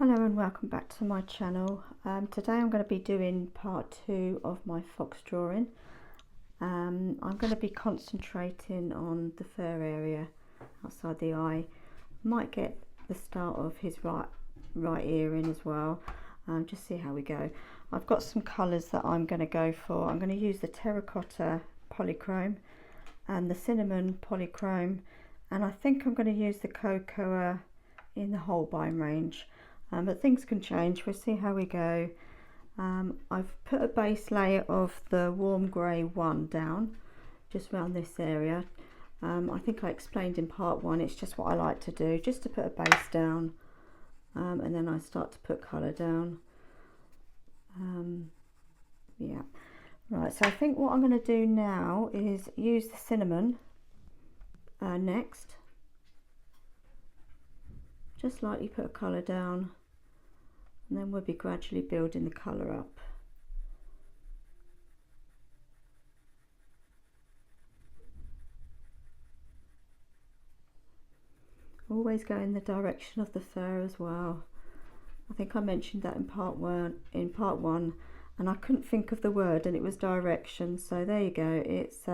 Hello and welcome back to my channel. Today I'm going to be doing part 2 of my fox drawing. I'm going to be concentrating on the fur area outside the eye. Might get the start of his right ear in as well. Just see how we go. I've got some colours that I'm going to go for. I'm going to use the terracotta polychrome and the cinnamon polychrome, and I think I'm going to use the cocoa in the Holbein range. But things can change. We'll see how we go. I've put a base layer of the warm grey 1 down just around this area. I think I explained in part 1, it's just what I like to do, just to put a base down, and then I start to put colour down. Yeah, right, so I think what I'm going to do now is use the cinnamon next. Just lightly put a colour down, and then we'll be gradually building the colour up. Always go in the direction of the fur as well. I think I mentioned that in part one, and I couldn't think of the word, and it was direction. So there you go. It's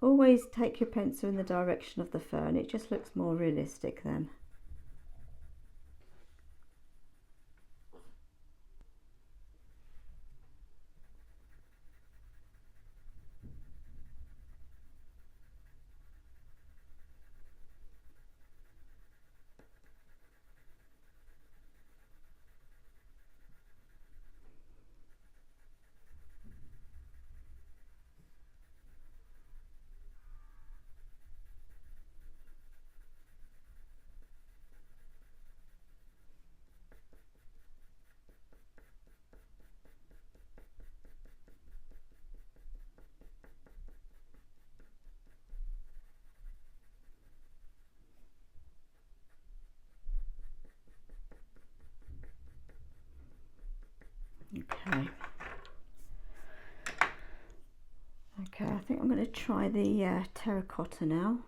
always take your pencil in the direction of the fur, and it just looks more realistic then. Okay, I think I'm going to try the terracotta now.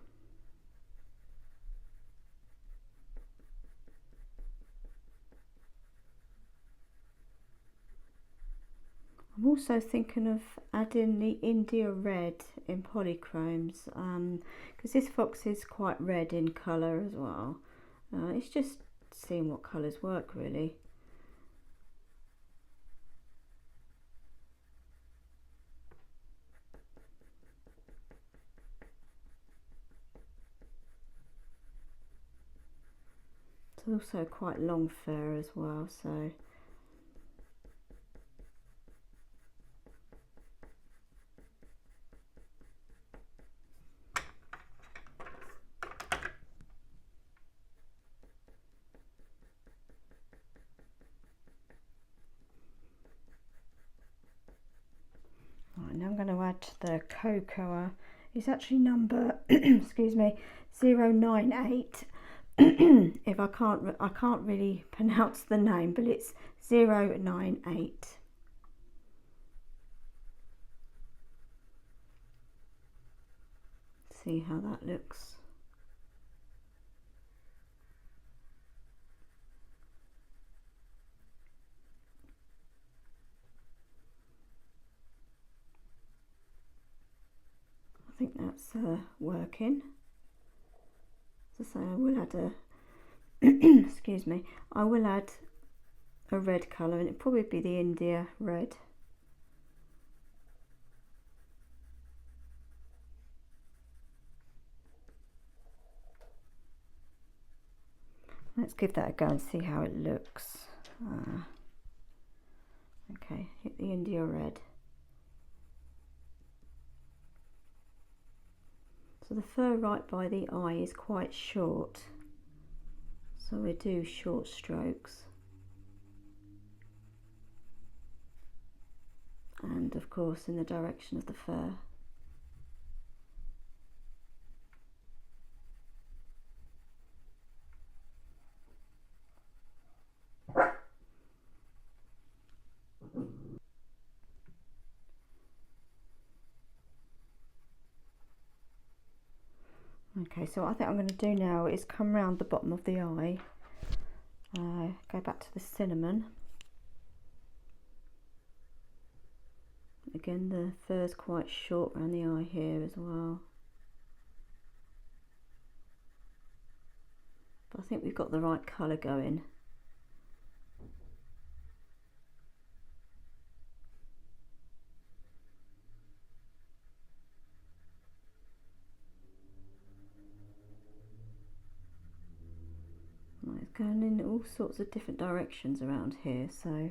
I'm also thinking of adding the India red in polychromes, because this fox is quite red in colour as well. It's just seeing what colours work really. It's also quite long fur as well, so right, now I'm going to add the cocoa. It's actually number excuse me, 098. If I can't really pronounce the name, but it's 098. See how that looks. I think that's working. As I say, I will add a excuse me, I will add a red colour, and it'll probably be the India red. Let's give that a go and see how it looks. Okay, hit the India red. So the fur right by the eye is quite short, so we do short strokes, and of course in the direction of the fur. Okay, so what I think I'm going to do now is come round the bottom of the eye Go back to the cinnamon. Again, the fur's quite short around the eye here as well. But I think we've got the right colour going. Right, it's going in all sorts of different directions around here, so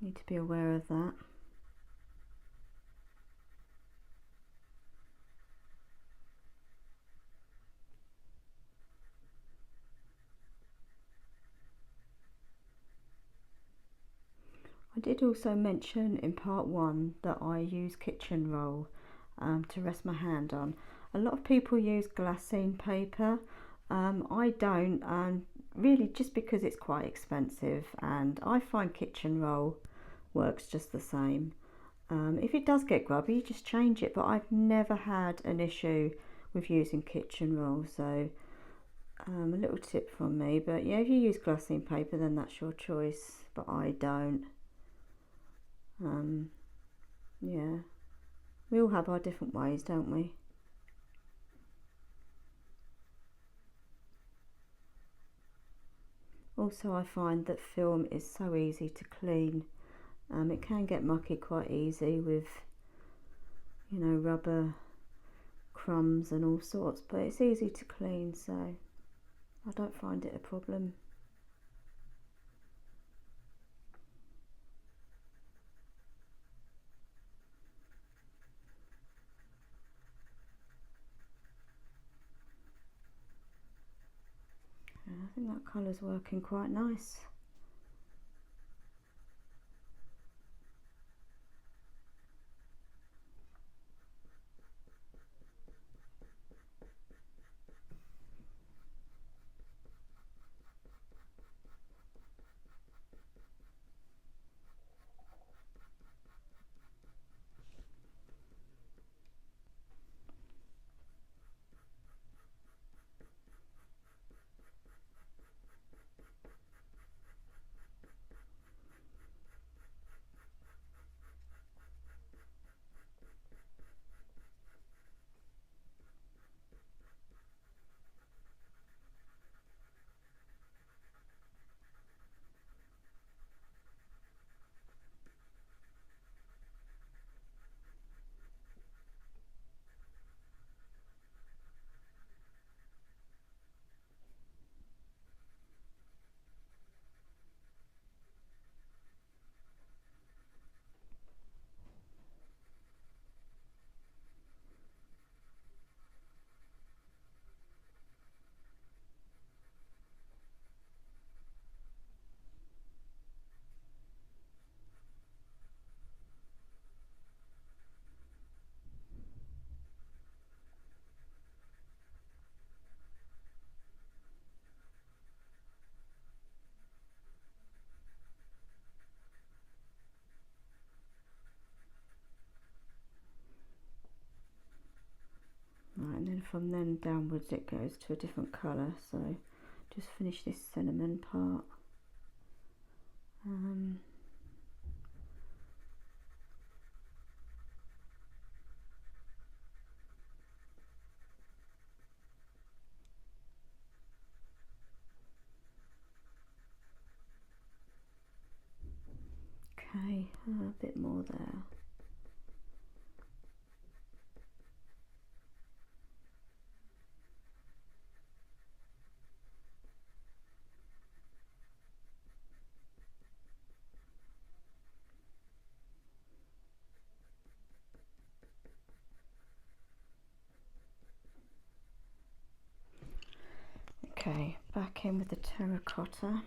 need to be aware of that. I did also mention in part 1 that I use kitchen roll to rest my hand on. A lot of people use glassine paper. I don't, really just because it's quite expensive, and I find kitchen roll works just the same. If it does get grubby, you just change it, but I've never had an issue with using kitchen roll, so a little tip from me. But yeah, if you use glassine paper, then that's your choice, but I don't. Yeah, we all have our different ways, don't we? Also, I find that film is so easy to clean. It can get mucky quite easy with, you know, rubber crumbs and all sorts, but it's easy to clean, so I don't find it a problem. Yeah, I think that colour's working quite nice. Right, and then from then downwards it goes to a different colour, so just finish this cinnamon part. Okay, a bit more there. Okay, back in with the terracotta.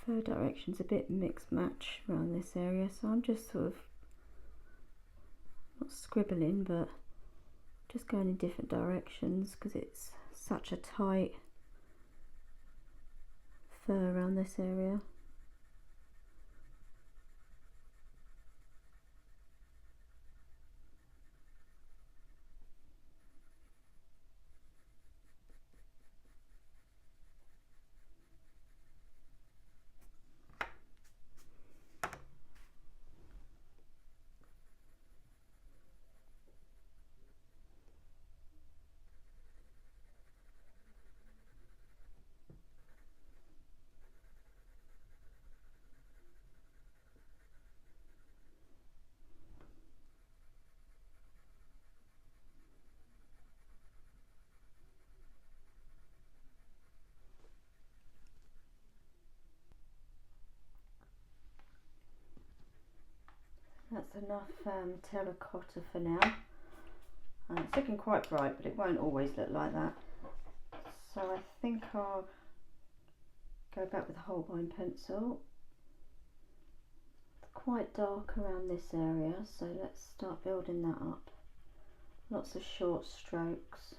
fur direction's a bit mixed match around this area, so I'm just sort of not scribbling but just going in different directions because it's such a tight fur around this area. That's enough terracotta for now. It's looking quite bright, but it won't always look like that. So I think I'll go back with a Holbein pencil. It's quite dark around this area, so let's start building that up. Lots of short strokes.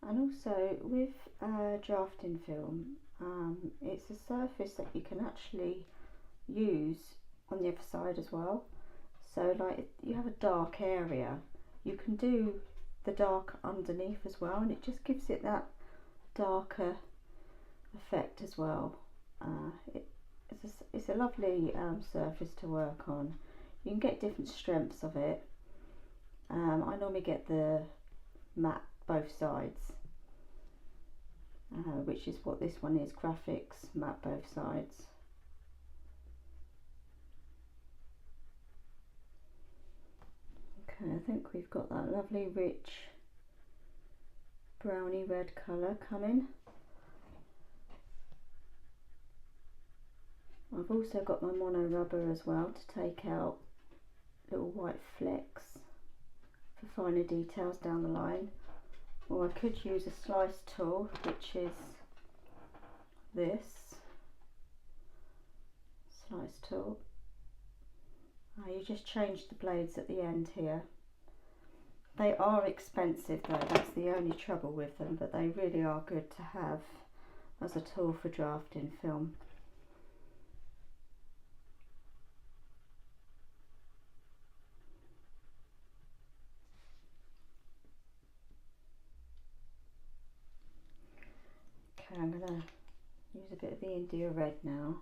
And also with drafting film, it's a surface that you can actually use on the other side as well. So like you have a dark area, you can do the dark underneath as well, and it just gives it that darker effect as well. It's a lovely surface to work on. You can get different strengths of it. I normally get the matte both sides, which is what this one is, graphics matte both sides. Okay, I think we've got that lovely rich browny red colour coming. I've also got my mono rubber as well to take out little white flecks for finer details down the line. Or I could use a slice tool, which is this slice tool. You just change the blades at the end here. They are expensive though, that's the only trouble with them, but they really are good to have as a tool for drafting film. Okay, I'm going to use a bit of the India red now.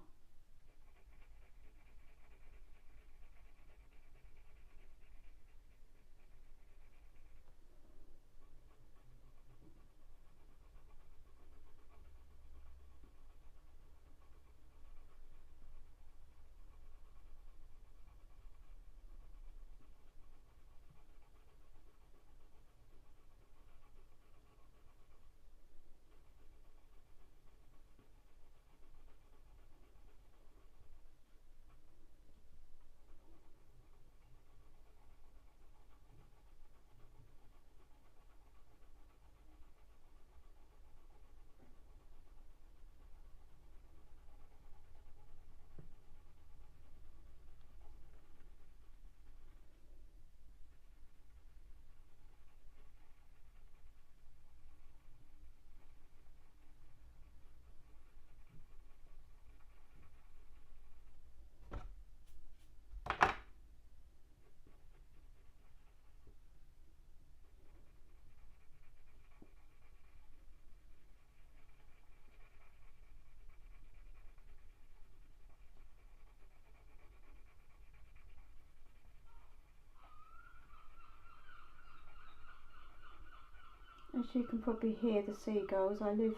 As you can probably hear the seagulls, I live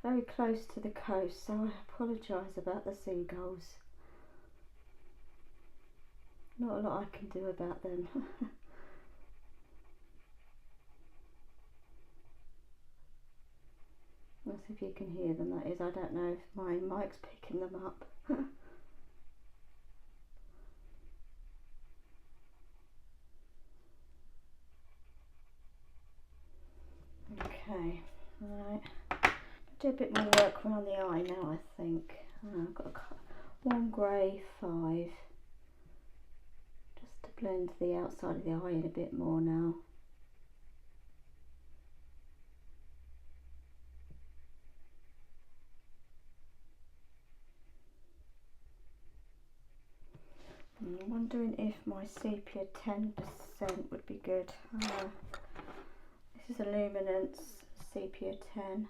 very close to the coast, so I apologise about the seagulls. Not a lot I can do about them. Let's see if you can hear them, that is. I don't know if my mic's picking them up. Okay, right. Do a bit more work around the eye now, I think. I've got one grey 5 just to blend the outside of the eye in a bit more now. I'm wondering if my sepia 10% would be good. This is a luminance sepia 10.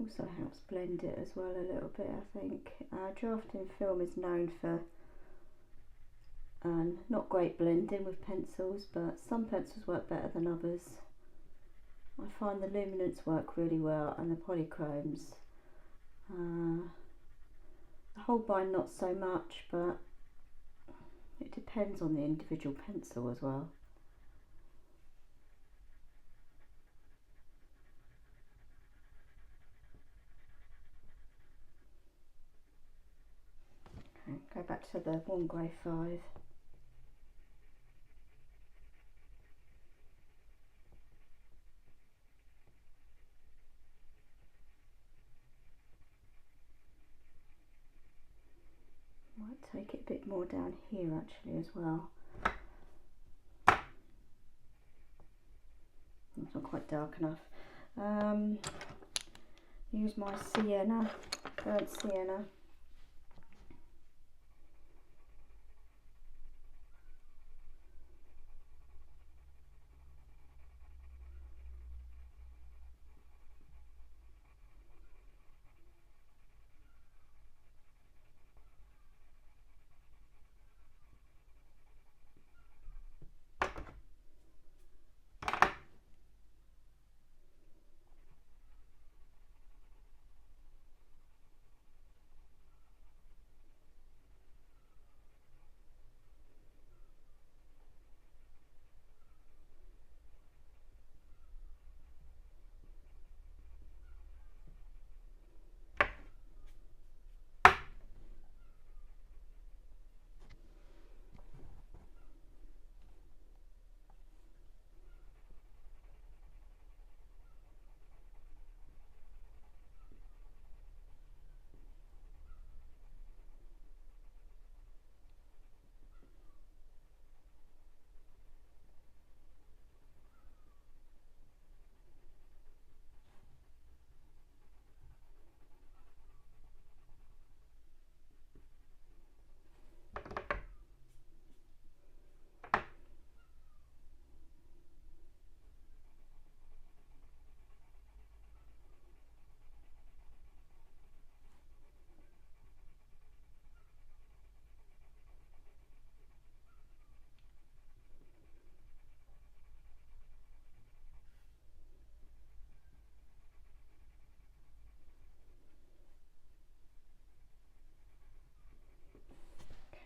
Also helps blend it as well a little bit, I think. Drafting film is known for not great blending with pencils, but some pencils work better than others. I find the luminance work really well, and the polychromes. The Holbein not so much, but it depends on the individual pencil as well. Okay, go back to the one grey 5. Might take it a bit more down here actually as well. It's not quite dark enough. Use my sienna, burnt sienna.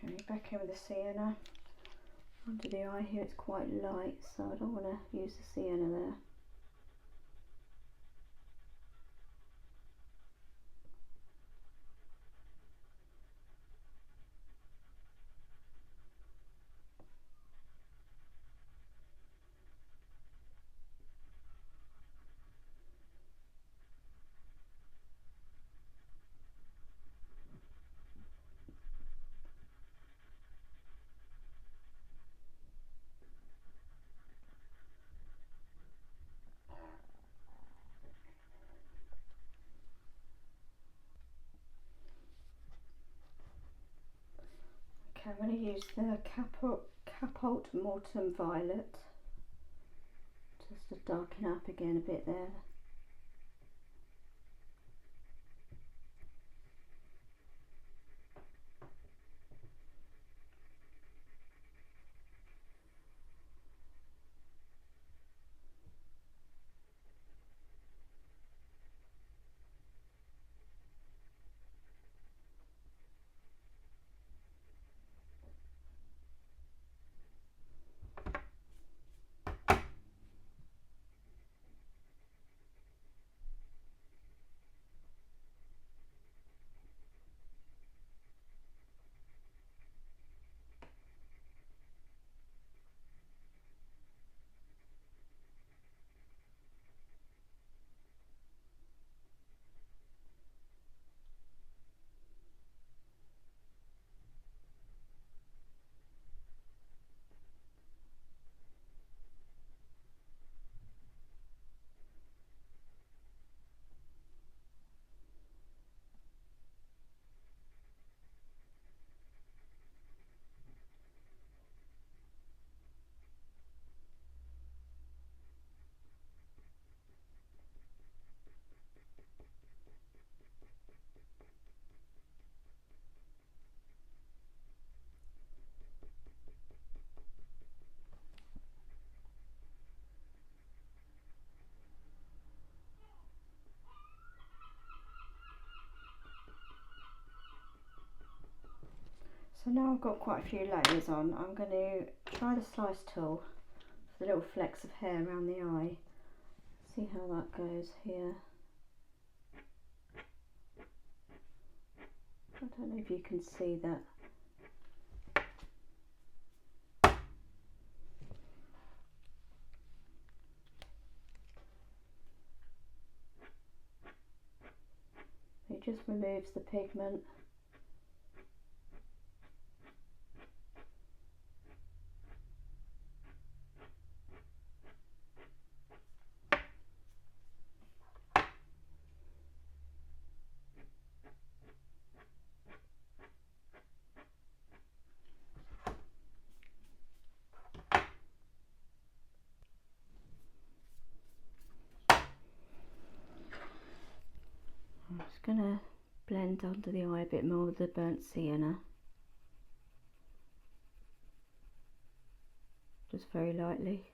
Okay, back in with the sienna. Under the eye here it's quite light, so I don't want to use the sienna there. Okay, I'm going to use the Capult Mortem Violet. Just to darken up again a bit there. So now I've got quite a few layers on, I'm going to try the slice tool for the little flecks of hair around the eye. See how that goes here. I don't know if you can see that. It just removes the pigment. I'm just going to blend under the eye a bit more with the burnt sienna. Just very lightly.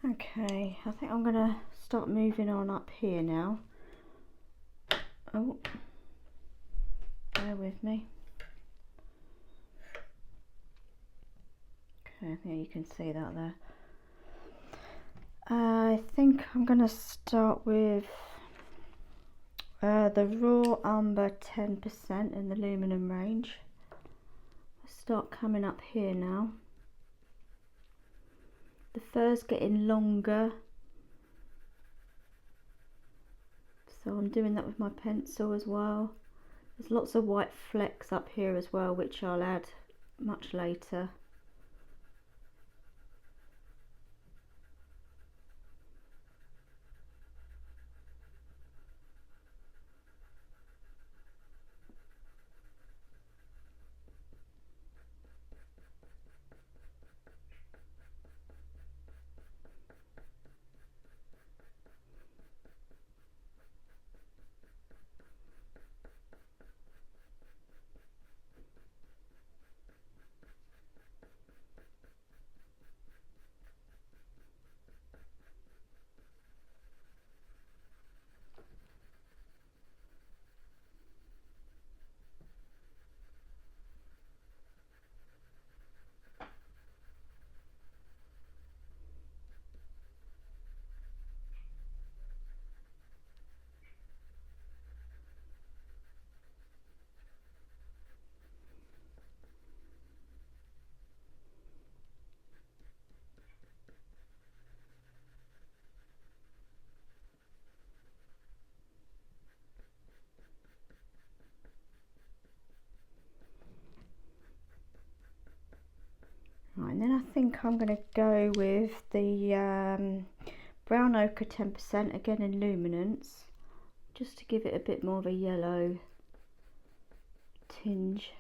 Okay, I think I'm going to start moving on up here now. Oh, bear with me. Okay, I think you can see that there. I think I'm going to start with the raw umber 10% in the aluminum range. Start coming up here now. The fur's getting longer, so I'm doing that with my pencil as well. There's lots of white flecks up here as well, which I'll add much later. think I'm going to go with the brown ochre 10%, again in luminance, just to give it a bit more of a yellow tinge.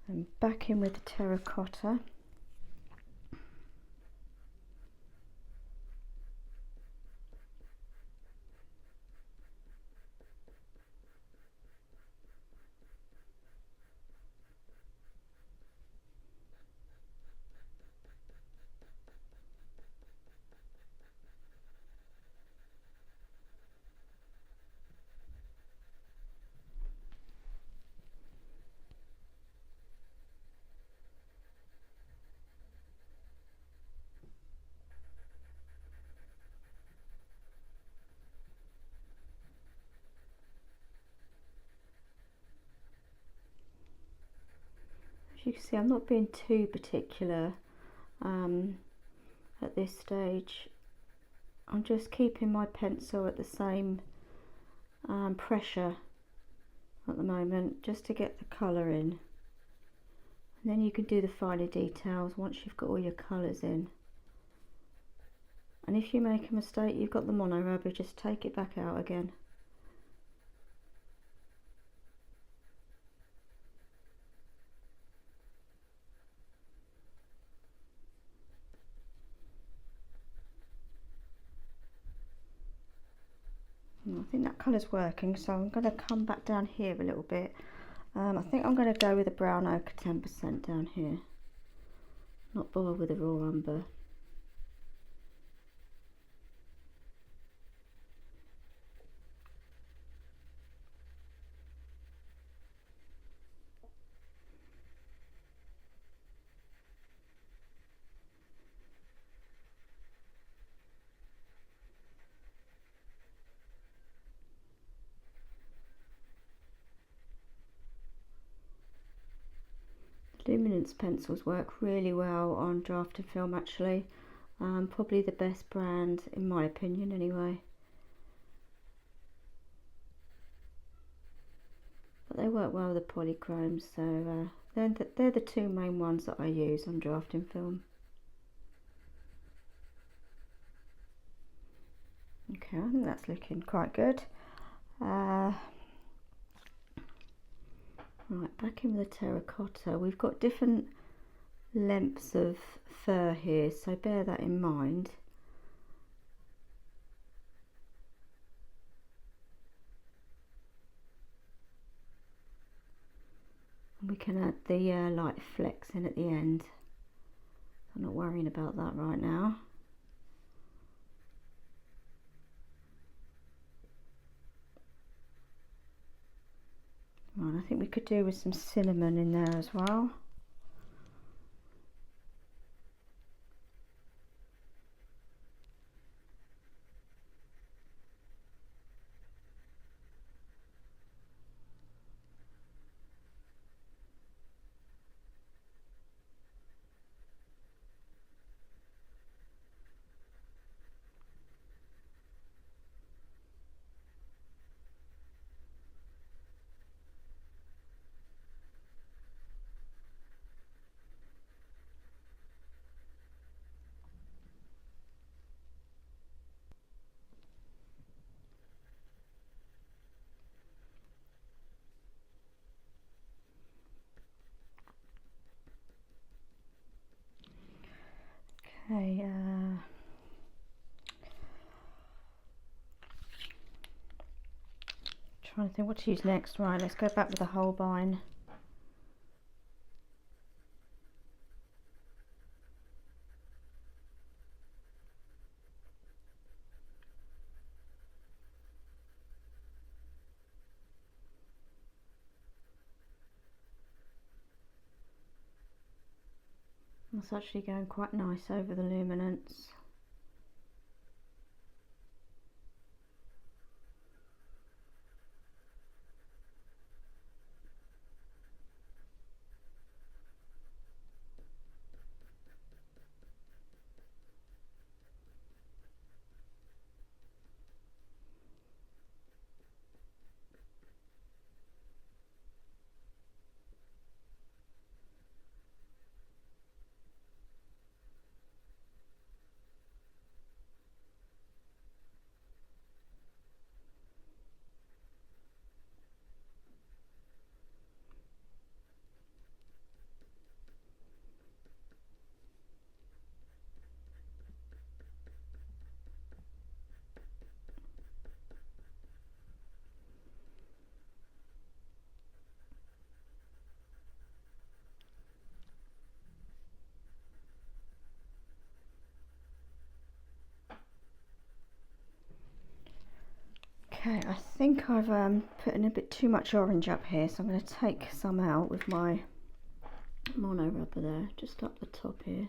And back in with the terracotta. As you can see, I'm not being too particular at this stage. I'm just keeping my pencil at the same pressure at the moment, just to get the colour in. And then you can do the finer details once you've got all your colours in. And if you make a mistake, you've got the mono rubber, just take it back out again. I think that colour's working, so I'm going to come back down here a little bit. I think I'm going to go with a brown ochre 10% down here, not bother with the raw umber. Luminance pencils work really well on drafting film actually, probably the best brand in my opinion anyway. But they work well with the polychromes, so they're the two main ones that I use on drafting film. Okay, I think that's looking quite good. Right, back in with the terracotta. We've got different lengths of fur here, so bear that in mind. And we can add the light flecks in at the end. I'm not worrying about that right now. Right, I think we could do with some cinnamon in there as well. Okay, trying to think what to use next. Right, let's go back with the Holbein. That's actually going quite nice over the luminance. Okay, I think I've put in a bit too much orange up here, so I'm going to take some out with my mono rubber there, just up the top here.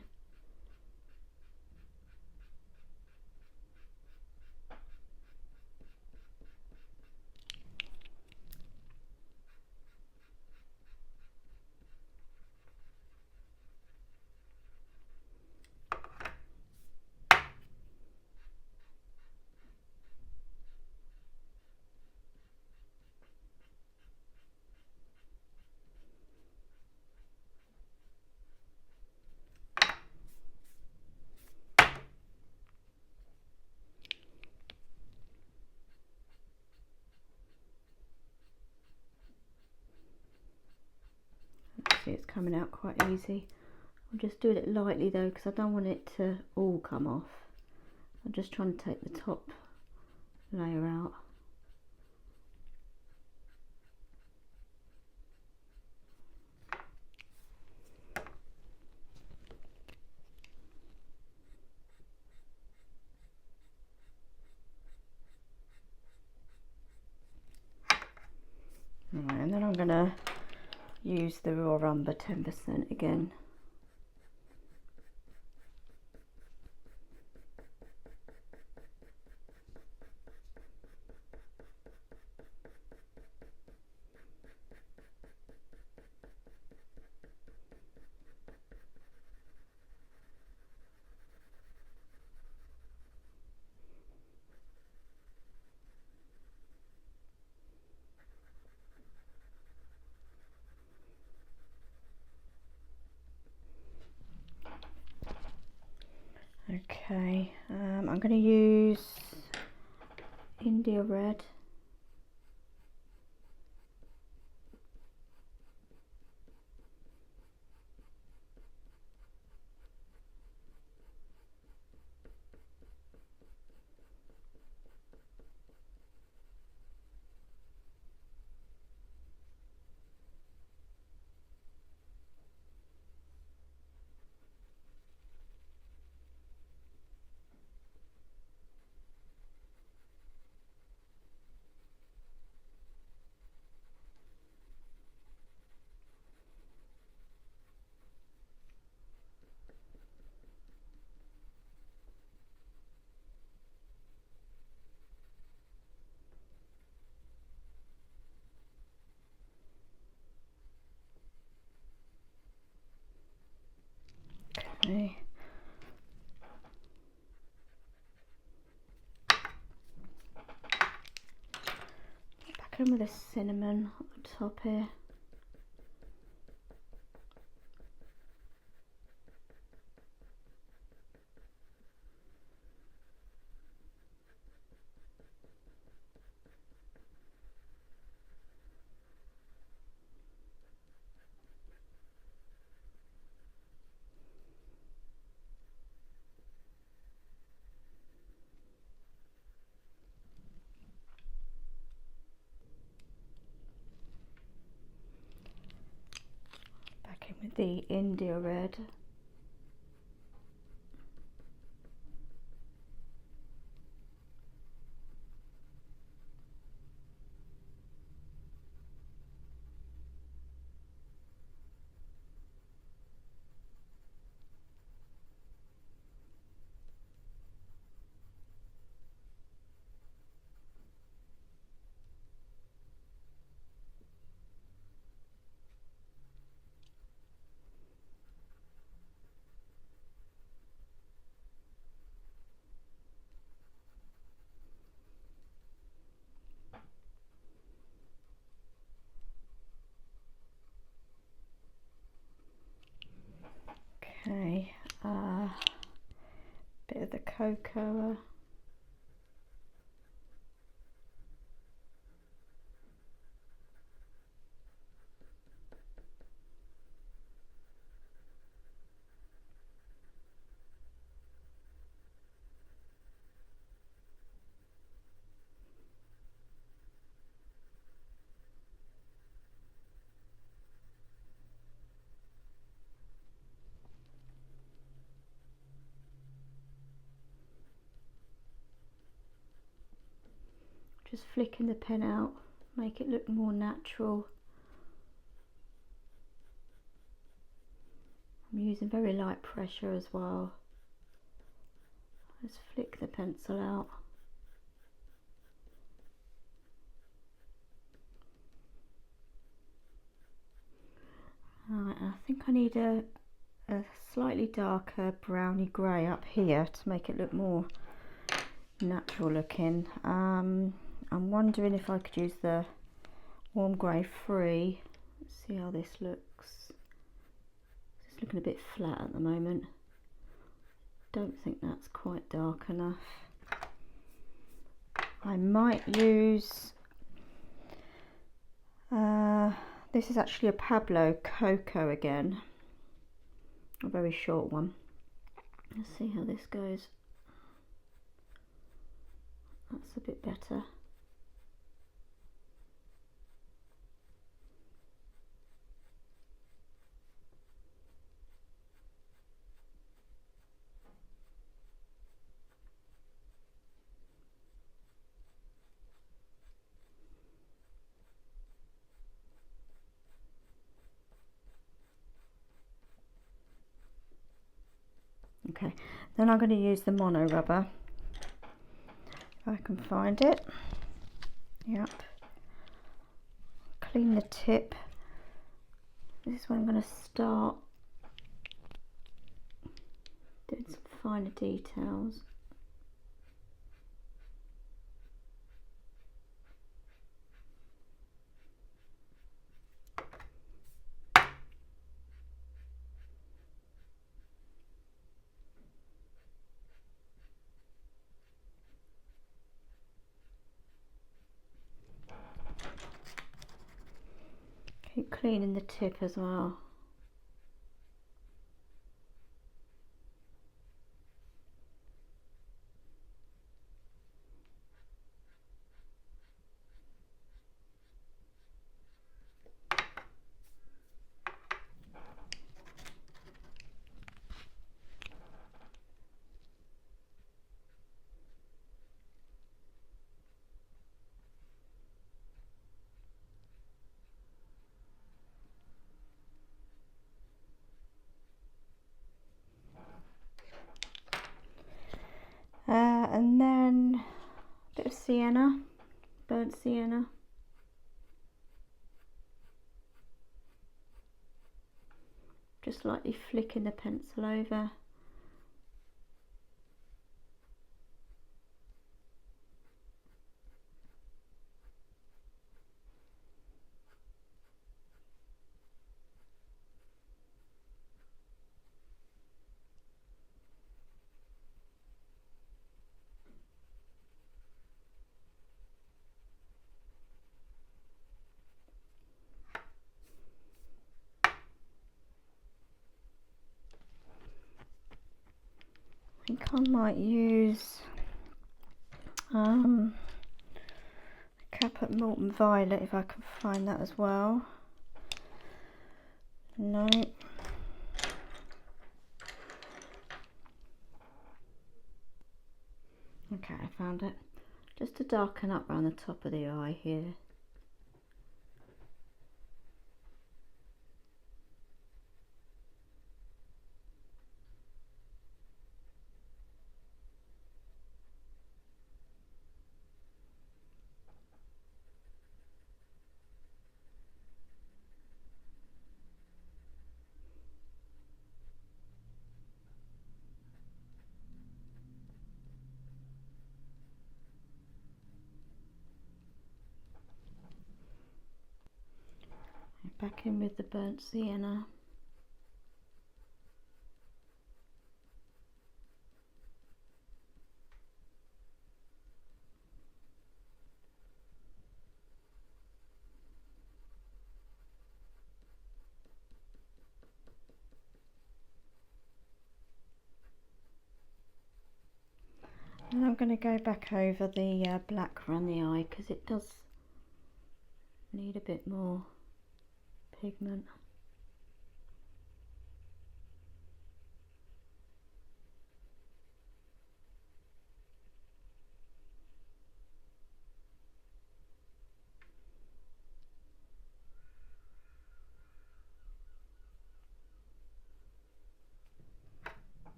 See, it's coming out quite easy. I'm just doing it lightly though, because I don't want it to all come off. I'm just trying to take the top layer out. Right, and then I'm going to use the raw umber 10% again. Okay, I'm going to use India red. Okay. Back in with the cinnamon on the top here. With the India red. Okay, bit of the cocoa. Just flicking the pen out, make it look more natural. I'm using very light pressure as well. Just flick the pencil out. Right, I think I need a slightly darker browny grey up here to make it look more natural looking. I'm wondering if I could use the warm grey 3. Let's see how this looks. It's looking a bit flat at the moment. Don't think that's quite dark enough. I might use this is actually a Pablo Cocoa again, a very short one. Let's see how this goes. That's a bit better. Okay, then I'm going to use the mono rubber, if I can find it. Yep. Clean the tip. This is where I'm going to start doing some finer details. Keep cleaning the tip as well. And then a bit of sienna, burnt sienna. Just lightly flicking the pencil over. I think I might use a Cap at Molten Violet if I can find that as well. No. Okay, I found it. Just to darken up around the top of the eye here. Back in with the burnt sienna. And I'm going to go back over the black around the eye because it does need a bit more pigment.